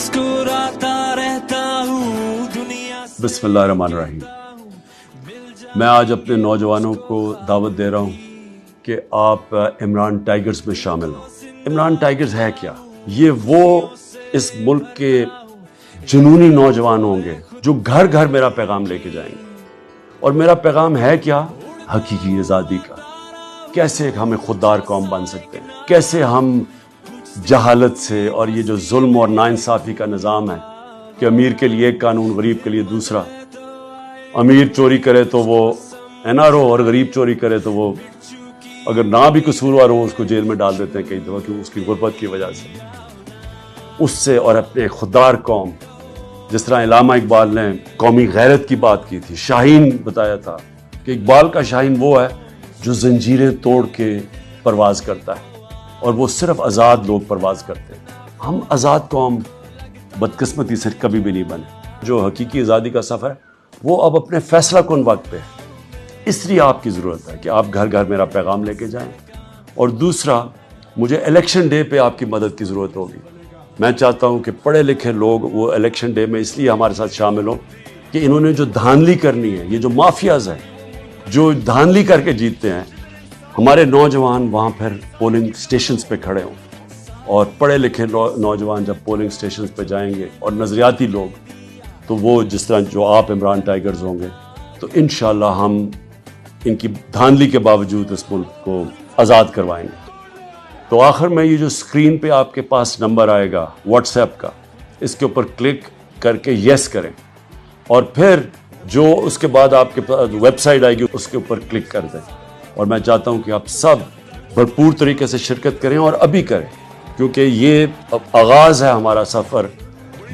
मुस्कुराता रहता हूँ दुनिया। बिस्मिल्लाहिर्रहमानिर्रहीम। मैं आज अपने नौजवानों को दावत दे रहा हूँ कि आप इमरान टाइगर्स में शामिल हों। इमरान टाइगर्स है क्या? ये वो इस मुल्क के जुनूनी नौजवान होंगे जो घर घर मेरा पैगाम लेके जाएंगे। और मेरा पैगाम है क्या? हकीकी आज़ादी का। कैसे हमें खुददार कौम बन सकते हैं, कैसे हम जहालत से और ये जो जुल्म और नाइंसाफ़ी का निज़ाम है कि अमीर के लिए एक कानून, गरीब के लिए दूसरा, अमीर चोरी करे तो वो NRO और गरीब चोरी करे तो वो अगर ना भी कसूरवार हो उसको जेल में डाल देते हैं कई दफ़ा, क्यों? उसकी गुर्बत की वजह से। उससे और अपने खुददार कौम, जिस तरह इलामा इकबाल ने कौमी गैरत की बात की थी, शाहीन बताया था कि इकबाल का शाहीन वो है जो जंजीरें तोड़ के परवाज़ करता है और वो सिर्फ आज़ाद लोग परवाज़ करते हैं। हम आज़ाद कौम बदकिस्मती से कभी भी नहीं बने। जो हकीकी आज़ादी का सफ़र है वो अब अपने फैसला कुन वक्त पे है, इसलिए आपकी ज़रूरत है कि आप घर घर मेरा पैगाम लेके जाएं। और दूसरा, मुझे इलेक्शन डे पे आपकी मदद की ज़रूरत होगी। मैं चाहता हूं कि पढ़े लिखे लोग वो इलेक्शन डे में इसलिए हमारे साथ शामिल हों कि इन्होंने जो धांधली करनी है, ये जो माफियाज हैं जो धांधली करके जीतते हैं, हमारे नौजवान वहाँ फिर पोलिंग स्टेशंस पे खड़े हों। और पढ़े लिखे नौजवान जब पोलिंग स्टेशंस पे जाएंगे और नज़रियाती लोग, तो वो जिस तरह जो आप इमरान टाइगर्स होंगे, तो इंशाल्लाह हम इनकी धांधली के बावजूद इस मुल्क को आज़ाद करवाएंगे। तो आखिर में ये जो स्क्रीन पे आपके पास नंबर आएगा व्हाट्सएप का, इसके ऊपर क्लिक करके यस करें और फिर जो उसके बाद आपके पास वेबसाइट आएगी उसके ऊपर क्लिक कर दें। और मैं चाहता हूँ कि आप सब भरपूर तरीके से शिरकत करें और अभी करें, क्योंकि ये आगाज़ है हमारा सफ़र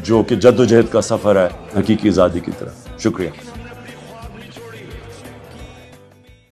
जो कि जद्दोजहद का सफ़र है हकीकी आज़ादी की तरफ। शुक्रिया।